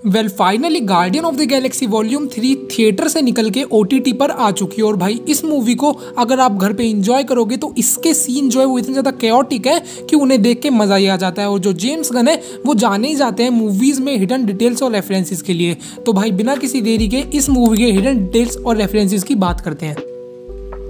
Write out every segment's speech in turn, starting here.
Finally guardian of the Galaxy volume 3 theatre से निकल के OTT पर आ चुकी है। और भाई इस मूवी को अगर आप घर पे एंजॉय करोगे तो इसके सीन जो है वो इतने ज़्यादा कैओटिक है कि उन्हें देख के मज़ा ही आ जाता है। और जो जेम्स गन है वो जाने ही जाते हैं मूवीज़ में हिडन डिटेल्स और रेफरेंसेस के लिए। तो भाई बिना किसी देरी के इस मूवी के हिडन डिटेल्स और रेफरेंसेस की बात करते हैं।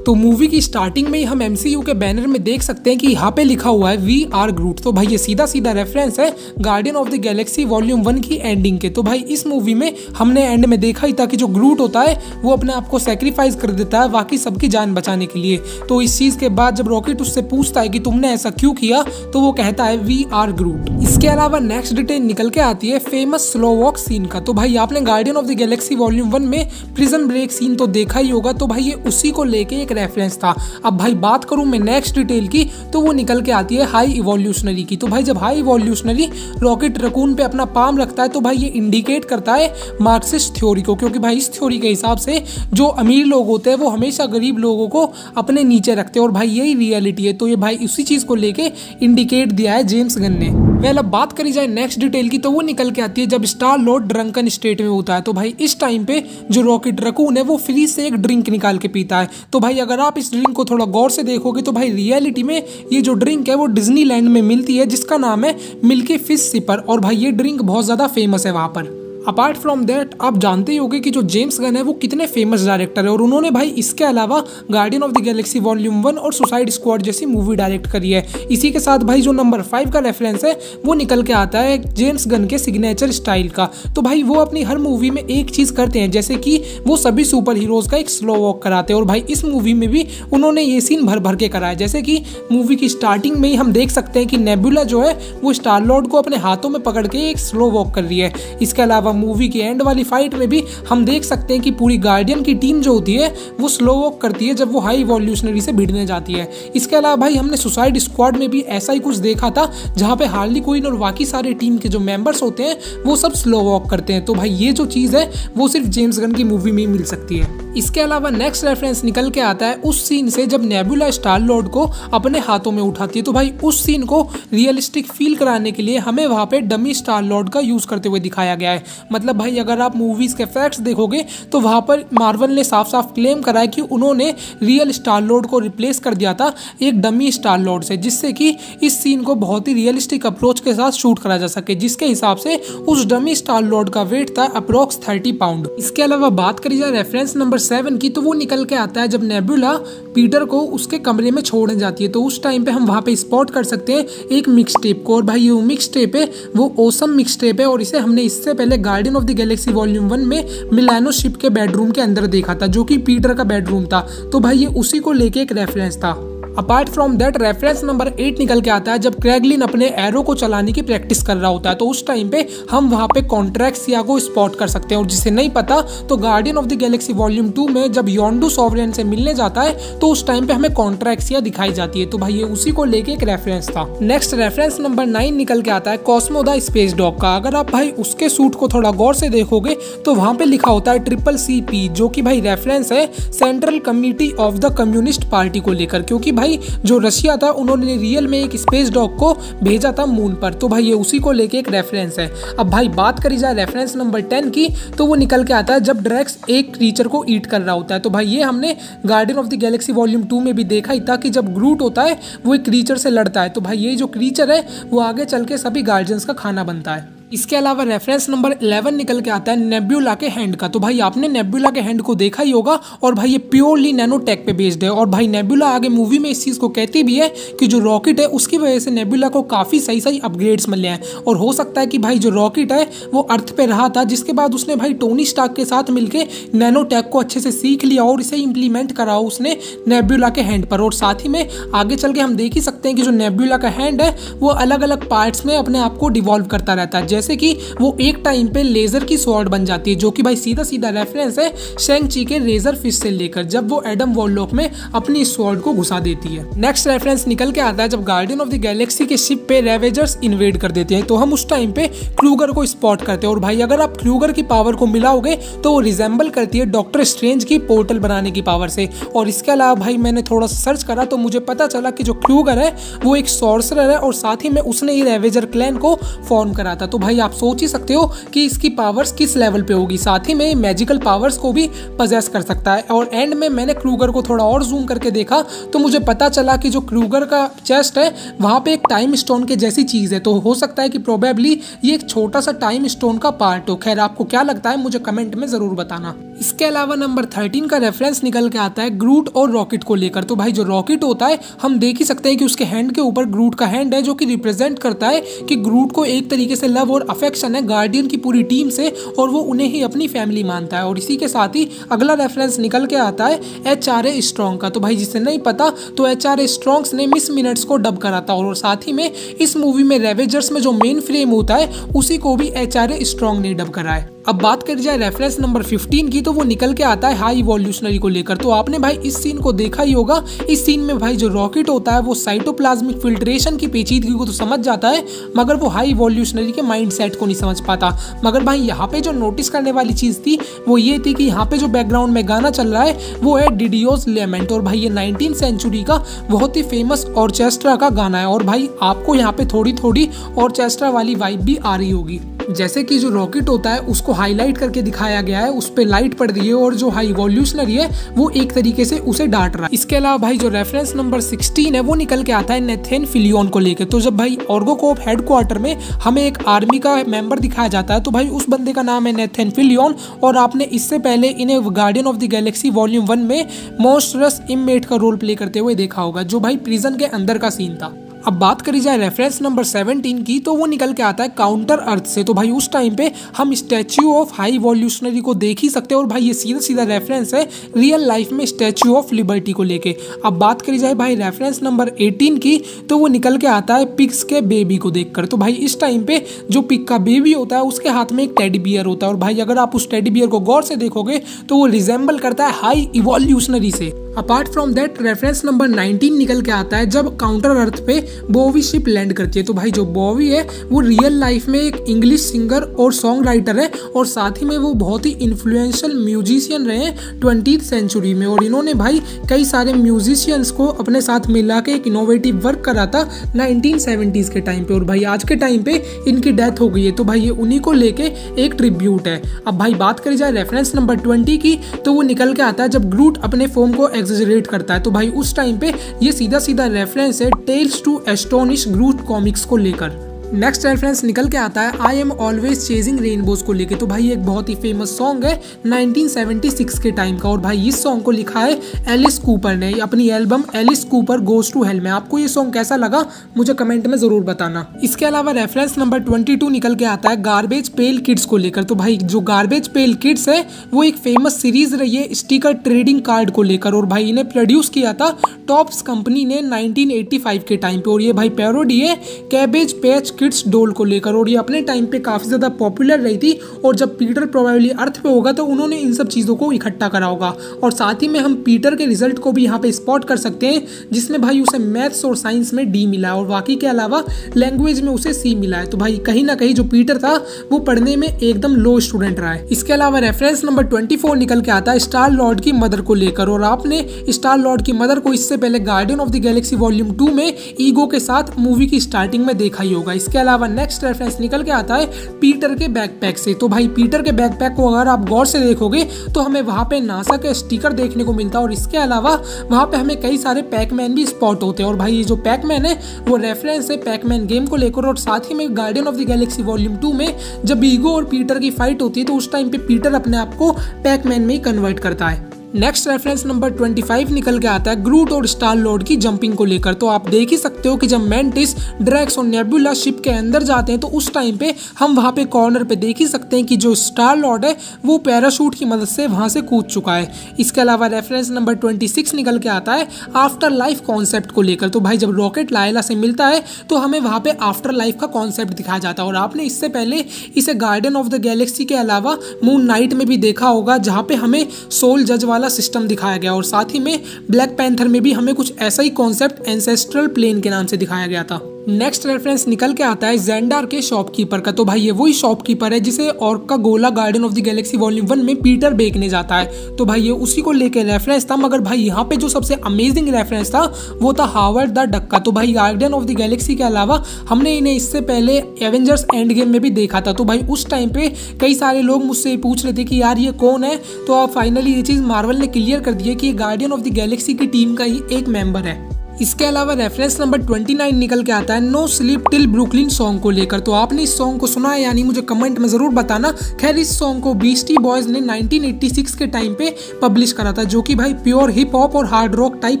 तो मूवी की स्टार्टिंग में ही हम MCU के बैनर में देख सकते हैं कि यहाँ पे लिखा हुआ है वी आर ग्रूट। तो भाई ये सीधा सीधा रेफरेंस है guardian of the Galaxy volume 1 की एंडिंग के। तो भाई इस मूवी में हमने एंड में देखा ही था कि जो ग्रूट होता है वो अपने आप को सेक्रीफाइस कर देता है बाकी सबकी जान बचाने के लिए। तो इस चीज़ के बाद जब रॉकेट उससे पूछता है कि तुमने ऐसा क्यों किया तो वो कहता है वी आर ग्रूट। इसके अलावा नेक्स्ट डिटेल निकल के आती है फेमस स्लो वॉक सीन का। तो भाई आपने guardian of the Galaxy volume 1 में प्रिजन ब्रेक सीन तो देखा ही होगा। तो भाई ये उसी को लेके रेफरेंस था। अब भाई बात करूं मैं नेक्स्ट डिटेल की तो वो निकल के आती है हाई इवोल्यूशनरी की। तो भाई जब हाई इवोल्यूशनरी रॉकेट रकून पे अपना पाम रखता है तो भाई ये इंडिकेट करता है मार्क्सिस्ट थ्योरी को, क्योंकि भाई इस थ्योरी के हिसाब से जो अमीर लोग होते हैं वो हमेशा गरीब लोगों को अपने नीचे रखते हैं और भाई यही रियलिटी है। तो ये भाई उसी चीज को लेके इंडिकेट दिया है जेम्स गन ने। अब बात करी जाए नेक्स्ट डिटेल की तो वो निकल के आती है जब स्टार लॉर्ड ड्रंकन स्टेट में होता है। तो भाई इस टाइम पे जो रॉकेट रकून है वो फ्री से एक ड्रिंक निकाल के पीता है। तो भाई अगर आप इस ड्रिंक को थोड़ा गौर से देखोगे तो भाई रियलिटी में ये जो ड्रिंक है वो डिज्नीलैंड में मिलती है जिसका नाम है मिल्की फिश सिपर। और भाई ये ड्रिंक बहुत ज़्यादा फेमस है वहाँ पर। अपार्ट फ्रॉम दैट आप जानते ही होंगे कि जो जेम्स गन है वो कितने फेमस डायरेक्टर है और उन्होंने भाई इसके अलावा guardian of the Galaxy volume 1 और सुसाइड स्क्वाड जैसी मूवी डायरेक्ट करी है। इसी के साथ भाई जो नंबर 5 का रेफरेंस है वो निकल के आता है जेम्स गन के सिग्नेचर स्टाइल का। तो भाई वो अपनी हर मूवी में एक चीज़ करते हैं, जैसे कि वो सभी सुपर हीरोज का एक स्लो वॉक कराते हैं। और भाई इस मूवी में भी उन्होंने ये सीन भर भर के कराया। जैसे कि मूवी की स्टार्टिंग में ही हम देख सकते हैं कि नेबुला जो है वो स्टार लॉर्ड को अपने हाथों में पकड़ के एक स्लो वॉक कर रही है। इसके अलावा मूवी की एंड वाली फाइट में भी हम देख सकते हैं कि पूरी गार्डियन की टीम जो होती है वो स्लो वॉक करती है जब वो हाई इवोल्यूशनरी से भिड़ने जाती है। इसके अलावा भाई हमने सुसाइड स्क्वाड में भी ऐसा ही कुछ देखा था जहां पे हार्ली क्विन और बाकी सारे टीम के जो मेंबर्स होते हैं वो सब स्लो वॉक करते हैं। तो भाई ये जो चीज़ है वो सिर्फ जेम्स गन की मूवी में ही मिल सकती है। इसके अलावा नेक्स्ट रेफरेंस निकल के आता है उस सीन से जब नेबुला स्टार लॉर्ड को अपने हाथों में उठाती है। तो भाई उस सीन को रियलिस्टिक फील कराने के लिए हमें वहाँ पे डमी स्टार लॉर्ड का यूज करते हुए दिखाया गया है। मतलब भाई अगर आप मूवीज के फैक्ट्स देखोगे तो वहाँ पर मार्वल ने साफ साफ क्लेम करा है कि उन्होंने रियल स्टार लॉर्ड को रिप्लेस कर दिया था एक डमी स्टार लॉर्ड से, जिससे कि इस सीन को बहुत ही रियलिस्टिक अप्रोच के साथ शूट करा जा सके, जिसके हिसाब से उस डमी स्टार लॉर्ड का वेट था अप्रोक्स 30 पाउंड। इसके अलावा बात करी जाए रेफरेंस नंबर 7 की तो वो निकल के आता है जब नेबुला पीटर को उसके कमरे में छोड़ने जाती है। तो उस टाइम पे हम वहाँ पे स्पॉट कर सकते हैं एक मिक्स टेप को। और भाई ये मिक्स टेप है वो ओसम मिक्स टेप है और इसे हमने इससे पहले guardian of the Galaxy volume 1 में मिलानो शिप के बेडरूम के अंदर देखा था जो कि पीटर का बेडरूम था। तो भाई ये उसी को लेके एक रेफरेंस था। Apart from that reference number 8 निकल के आता है जब क्रैगलिन अपने एरो को चलाने की प्रैक्टिस कर रहा होता है। तो उस टाइम पे हम वहाँ पे कॉन्ट्रैक्सिया को स्पॉट कर सकते हैं। और जिसे नहीं पता तो guardian of the Galaxy volume 2 में जब योंडू सॉवरेन से मिलने जाता है तो उस टाइम पे हमें कॉन्ट्रैक्सिया दिखाई जाती है। तो भाई ये उसी को लेके एक रेफरेंस था। नेक्स्ट रेफरेंस नंबर 9 निकल के आता है कॉस्मो द स्पेस डॉग का। अगर आप भाई उसके सूट को थोड़ा गौर से देखोगे तो वहाँ पे लिखा होता है CCP, जो कि भाई रेफरेंस है central committee of the communist party को लेकर, क्योंकि भाई जो रशिया था उन्होंने रियल में एक स्पेस डॉग को भेजा था मून पर। तो भाई ये उसी को लेके एक रेफरेंस है। अब भाई बात करी जाए रेफरेंस नंबर 10 की तो वो निकल के आता है जब ड्रैक्स एक क्रीचर को ईट कर रहा होता है। तो भाई ये हमने guardian of the Galaxy volume 2 में भी देखा ही था कि जब ग्रूट होता है वो एक क्रीचर से लड़ता है। तो भाई ये जो क्रीचर है वो आगे चल के सभी गार्डियंस का खाना बनता है। इसके अलावा रेफरेंस नंबर 11 निकल के आता है नेबुला के हैंड का। तो भाई आपने नेबुला के हैंड को देखा ही होगा और भाई ये प्योरली नैनोटेक पे बेस्ड है। और भाई नेबुला आगे मूवी में इस चीज़ को कहती भी है कि जो रॉकेट है उसकी वजह से नेबुला को काफ़ी सही सही अपग्रेड्स मिले हैं। और हो सकता है कि भाई जो रॉकेट है वो अर्थ पे रहा था, जिसके बाद उसने भाई टोनी स्टार्क के साथ मिलकर नैनोटेक को अच्छे से सीख लिया और इसे इम्प्लीमेंट करा उसने नेबुला के हैंड पर। और साथ ही में आगे चल के हम देख ही सकते हैं कि जो नेबुला का हैंड है वो अलग अलग पार्ट्स में अपने आप को डिवॉल्व करता रहता है, जैसे कि वो एक टाइम पे लेजर की स्वॉर्ड बन जाती है, जो कि भाई सीधा सीधा रेफरेंस है शेंग-ची के रेजर फिश से लेकर जब वो एडम वॉरलॉक में अपनी स्वॉर्ड को घुसा देती है। नेक्स्ट रेफरेंस निकल के आता है जब गार्डियन ऑफ द गैलेक्सी के शिप पे रेवेजर्स इन्वेड कर देते हैं। तो हम उस टाइम पे क्रूगर को स्पॉट करते हैं। और भाई अगर आप क्रूगर की पावर को मिलाओगे तो वो रिजेंबल करती है डॉक्टर स्ट्रेंज की पोर्टल बनाने की पावर से। और इसके अलावा भाई मैंने थोड़ा सर्च करा तो मुझे पता चला कि जो क्रूगर है वो एक सॉर्सरर है और साथ ही में उसने ही रेवेजर क्लैन को फॉर्म करा था। तो भाई भाई आप सोच ही सकते हो कि इसकी पावर्स किस लेवल पे होगी। साथ ही में मैजिकल पावर्स को भी पजेस कर सकता है। और एंड में मैंने क्रूगर को थोड़ा और जूम करके देखा तो मुझे पता चला कि जो क्रूगर का चेस्ट है वहाँ पे एक टाइम स्टोन के जैसी चीज़ है। तो हो सकता है कि प्रोबेबली ये एक छोटा सा टाइम स्टोन का पार्ट हो। खैर आपको क्या लगता है मुझे कमेंट में ज़रूर बताना। इसके अलावा नंबर 13 का रेफरेंस निकल के आता है ग्रूट और रॉकेट को लेकर। तो भाई जो रॉकेट होता है हम देख ही सकते हैं कि उसके हैंड के ऊपर ग्रूट का हैंड है, जो कि रिप्रेजेंट करता है कि ग्रूट को एक तरीके से लव और अफेक्शन है गार्डियन की पूरी टीम से और वो उन्हें ही अपनी फैमिली मानता है। और इसी के साथ ही अगला रेफरेंस निकल के आता है HRA स्ट्रॉन्ग का। तो भाई जिसे नहीं पता तो HRA स्ट्रॉन्ग्स ने मिस मिनट्स को डब करा था। और साथ ही में इस मूवी में रेवेजर्स में जो मेन फ्रेम होता है उसी को भी HRA स्ट्रॉन्ग ने डब करा है। अब बात करी जाए रेफरेंस नंबर 15 की तो वो निकल के आता है हाई इवोल्यूशनरी को लेकर। तो आपने भाई इस सीन को देखा ही होगा। इस सीन में भाई जो रॉकेट होता है वो साइटोप्लाज्मिक फिल्ट्रेशन की पेचीदगी को तो समझ जाता है मगर वो हाई इवोल्यूशनरी के माइंडसेट को नहीं समझ पाता। मगर भाई यहाँ पे जो नोटिस करने वाली चीज थी वो ये थी कि यहाँ पे जो बैकग्राउंड में गाना चल रहा है वो है डिडियोस लेमेंट। और भाई ये 19th सेंचुरी का बहुत ही फेमस ऑर्केस्ट्रा का गाना है। और भाई आपको यहाँ पे थोड़ी थोड़ी ऑर्केस्ट्रा वाली वाइब भी आ रही होगी। जैसे कि जो रॉकेट होता है उसको हाईलाइट करके दिखाया गया है, उस पे लाइट पड़ रही है और जो हाई इवोल्यूशनरी है वो एक तरीके से उसे डांट रहा है। इसके अलावा भाई जो रेफरेंस नंबर 16 है वो निकल के आता है नेथन फिलियन को लेकर। तो जब भाई ऑर्गोकॉर्प हेडक्वार्टर में हमें एक आर्मी का मेंबर दिखाया जाता है तो भाई उस बंदे का नाम है नेथन फिलियन। और आपने इससे पहले इन्हें guardian of the Galaxy volume 1 में मॉन्स्टरस इनमेट का रोल प्ले करते हुए देखा होगा, जो भाई प्रिजन के अंदर का सीन था। अब बात करी जाए रेफरेंस नंबर 17 की तो वो निकल के आता है काउंटर अर्थ से। तो भाई उस टाइम पे हम स्टैच्यू ऑफ हाई इवोल्यूशनरी को देख ही सकते हैं। और भाई ये सीधा सीधा रेफरेंस है रियल लाइफ में स्टैच्यू ऑफ लिबर्टी को लेके। अब बात करी जाए भाई रेफरेंस नंबर 18 की तो वो निकल के आता है पिग्स के बेबी को देखकर। तो भाई इस टाइम पे जो पिग का बेबी होता है उसके हाथ में एक टेडी बियर होता है। और भाई अगर आप उस टेडी बियर को गौर से देखोगे तो वो रिजेंबल करता है हाई इवोल्यूशनरी से। Apart from that reference number 19 निकल के आता है जब काउंटर अर्थ पे बोवी शिप लैंड करती है। तो भाई जो बोवी है वो रियल लाइफ में एक इंग्लिश सिंगर और सॉन्ग राइटर है और साथ ही में वो बहुत ही इन्फ्लुएंशियल म्यूजिशियन रहे हैं 20th सेंचुरी में। और इन्होंने भाई कई सारे म्यूजिशियंस को अपने साथ मिला के एक इनोवेटिव वर्क करा था 1970s के टाइम पे। और भाई आज के टाइम पे इनकी डेथ हो गई है तो भाई ये उन्हीं को लेके एक ट्रिब्यूट है। अब भाई बात करी जाए रेफरेंस नंबर 20 की तो वो निकल के आता है जब ग्रूट अपने फॉर्म को एक्सजरेट करता है। तो भाई उस टाइम पे ये सीधा सीधा रेफरेंस है tales to astonish Groot comics को लेकर। नेक्स्ट रेफरेंस निकल के आता है I am always chasing rainbows को लेके। तो भाई एक बहुत ही फेमस सॉन्ग है 1976 के टाइम का। और भाई इस सॉन्ग को लिखा है एलिस कूपर ने अपनी album Alice Cooper goes to hell में। आपको ये सॉन्ग कैसा लगा मुझे कमेंट में जरूर बताना। इसके अलावा रेफरेंस नंबर 22 निकल के आता है गार्बेज पेल किड्स को लेकर। तो भाई जो गार्बेज पेल किड्स है वो एक फेमस सीरीज रही है स्टिकर ट्रेडिंग कार्ड को लेकर। और भाई इन्हें प्रोड्यूस किया था टॉप्स कंपनी ने 1985 के टाइम पे। और ये भाई पैरोडी है कैबेज पैच किड्स डॉल को लेकर। और ये अपने टाइम पे काफी ज्यादा पॉपुलर रही थी। और जब पीटर प्रोबेबली अर्थ पे होगा तो उन्होंने इन सब चीजों को इकट्ठा करा होगा। और साथ ही में हम पीटर के रिजल्ट को भी यहाँ पे स्पॉट कर सकते हैं जिसमें भाई उसे मैथ्स और साइंस में D मिला और बाकी के अलावा लैंग्वेज में उसे C मिला है। तो भाई कहीं ना कहीं जो पीटर था वो पढ़ने में एकदम लो स्टूडेंट रहा है। इसके अलावा रेफरेंस नंबर 24 निकल के आता है स्टार लॉर्ड की मदर को लेकर। और आपने स्टार लॉर्ड की मदर को इससे पहले guardian of the Galaxy volume 2 में ईगो के साथ मूवी की स्टार्टिंग में देखा ही होगा। इसके अलावा नेक्स्ट रेफरेंस निकल के आता है पीटर के बैकपैक से। तो भाई पीटर के बैकपैक को अगर आप गौर से देखोगे तो हमें वहां पे नासा के स्टिकर देखने को मिलता है। और इसके अलावा वहां पे हमें कई सारे पैकमैन भी स्पॉट होते हैं। और भाई ये जो पैकमैन है वो रेफरेंस है पैकमैन गेम को लेकर। और साथ ही में guardian of the Galaxy volume 2 में जब ईगो और पीटर की फाइट होती है तो उस टाइम पे पीटर अपने आप को पैकमैन में ही कन्वर्ट करता है। नेक्स्ट रेफरेंस नंबर 25 निकल के आता है ग्रूट और स्टार लॉर्ड की जंपिंग को लेकर। तो आप देख ही सकते हो कि जब मैंटिस ड्रैक्स और नेबुला शिप के अंदर जाते हैं तो उस टाइम पे हम वहां पे कॉर्नर पे देख ही सकते हैं कि जो स्टार लॉर्ड है वो पैराशूट की मदद से वहां से कूद चुका है। इसके अलावा रेफरेंस नंबर 26 निकल के आता है आफ्टर लाइफ कॉन्सेप्ट को लेकर। तो भाई जब रॉकेट लायला से मिलता है तो हमें वहां पे आफ्टर लाइफ का कॉन्सेप्ट दिखाया जाता है। और आपने इससे पहले इसे गार्डियन ऑफ द गैलेक्सी के अलावा मून नाइट में भी देखा होगा जहां पे हमें सोल जज वाला सिस्टम दिखाया गया। और साथ ही में ब्लैक पैंथर में भी हमें कुछ ऐसा ही कॉन्सेप्ट एंसेस्ट्रल प्लेन के नाम से दिखाया गया था। नेक्स्ट रेफरेंस निकल के आता है जेंडार के शॉपकीपर का। तो भाई ये वही शॉपकीपर है जिसे ऑर्का गोला guardian of the Galaxy volume 1 में पीटर बेकने जाता है। तो भाई ये उसी को लेके रेफरेंस था। मगर भाई यहाँ पे जो सबसे अमेजिंग रेफरेंस था वो था हावर्ड द डक का। तो भाई गार्डियन ऑफ द गैलेक्सी के अलावा हमने इन्हें इससे पहले एवेंजर्स एंड गेम में भी देखा था। तो भाई उस टाइम पे कई सारे लोग मुझसे पूछ रहे थे कि यार ये कौन है। तो अब फाइनली ये चीज़ मार्वल ने क्लियर कर दी है कि ये गार्डियन ऑफ द गैलेक्सी की टीम का ही एक मेंबर है। इसके अलावा रेफरेंस नंबर 29 निकल के आता है no sleep till Brooklyn song को लेकर। तो आपने इस सॉन्ग को सुना है यानी मुझे कमेंट में जरूर बताना। खैर इस सॉन्ग को बीस्टी बॉयज ने 1986 के टाइम पे पब्लिश करा था, जो कि भाई प्योर हिप हॉप और हार्ड रॉक टाइप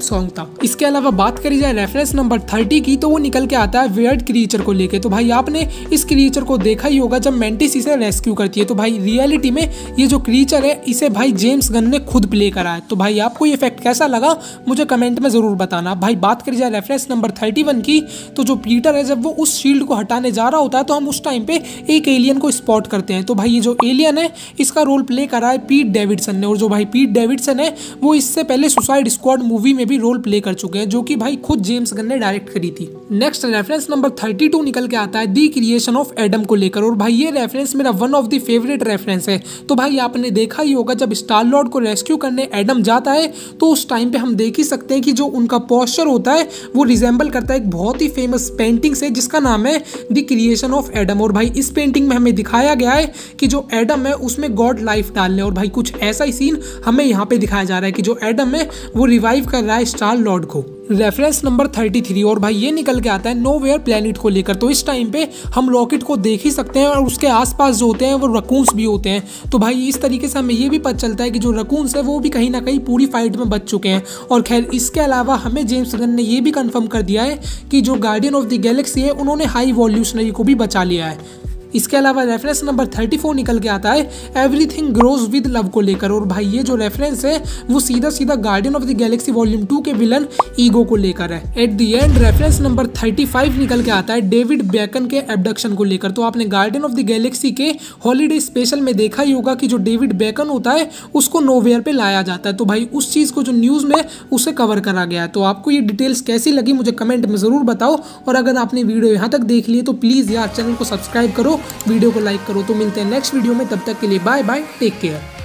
सॉन्ग था। इसके अलावा बात करी जाए रेफरेंस नंबर 30 की, तो वो निकल के आता है वियर्ड क्रिएचर को लेकर। तो भाई आपने इस क्रिएचर को देखा ही होगा जब मेंटिस इसे रेस्क्यू करती है। तो भाई रियलिटी में ये जो क्रिएचर है इसे भाई जेम्स गन ने खुद प्ले करा है। तो भाई आपको ये फैक्ट कैसा लगा मुझे कमेंट में जरूर बताना। भाई बात करी जाए रेफरेंस नंबर 31 की, तो जो पीटर है जब वो उस शील्ड को हटाने जा रहा होता है तो हम उस टाइम पे एक एलियन को स्पॉट करते हैं। तो भाई ये जो एलियन है इसका रोल प्ले करा है पीट डेविडसन ने। और जो भाई पीट डेविडसन है वो इससे पहले सुसाइड स्क्वाड मूवी में भी रोल प्ले कर चुके हैं, जो कि भाई खुद जेम्स गन ने डायरेक्ट करी थी। नेक्स्ट रेफरेंस नंबर 32 निकल के आता है दी क्रिएशन ऑफ एडम को लेकर। और भाई ये रेफरेंस मेरा one of the favourite reference है। तो भाई आपने देखा ही होगा जब स्टार लॉर्ड को रेस्क्यू करने एडम जाता है तो उस टाइम पे हम देख ही सकते हैं कि जो उनका पोस्चर होता है वो रिजेंबल करता है एक बहुत ही फेमस पेंटिंग से जिसका नाम है द क्रिएशन ऑफ एडम। और भाई इस पेंटिंग में हमें दिखाया गया है कि जो एडम है उसमें गॉड लाइफ डालने। और भाई कुछ ऐसा ही सीन हमें यहाँ पे दिखाया जा रहा है कि जो एडम है वो रिवाइव कर रहा है स्टार लॉर्ड को। रेफरेंस नंबर 33 और भाई ये निकल के आता है नोवेयर प्लेनेट को लेकर। तो इस टाइम पे हम रॉकेट को देख ही सकते हैं और उसके आसपास जो होते हैं वो रकून्स भी होते हैं। तो भाई इस तरीके से हमें ये भी पता चलता है कि जो रकून्स है वो भी कहीं ना कहीं पूरी फाइट में बच चुके हैं। और खैर इसके अलावा हमें जेम्स गन ने ये भी कंफर्म कर दिया है कि जो गार्डियन ऑफ द गैलेक्सी है उन्होंने हाई इवोल्यूशनरी को भी बचा लिया है। इसके अलावा रेफरेंस नंबर 34 निकल के आता है एवरीथिंग ग्रोज विद लव को लेकर। और भाई ये जो रेफरेंस है वो सीधा सीधा guardian of the Galaxy volume 2 के विलन ईगो को लेकर है। At the end reference number 35 निकल के आता है डेविड बेकन के एब्डक्शन को लेकर। तो आपने गार्डियन ऑफ द गैलेक्सी के हॉलीडे स्पेशल में देखा ही होगा कि जो डेविड बेकन होता है उसको नोवेयर पे लाया जाता है। तो भाई उस चीज़ को जो न्यूज़ में उसे कवर करा गया है। तो आपको ये डिटेल्स कैसी लगी मुझे कमेंट में ज़रूर बताओ। और अगर आपने वीडियो यहाँ तक देख ली तो प्लीज़ यार चैनल को सब्सक्राइब करो, वीडियो को लाइक करो। तो मिलते हैं नेक्स्ट वीडियो में, तब तक के लिए बाय बाय, टेक केयर।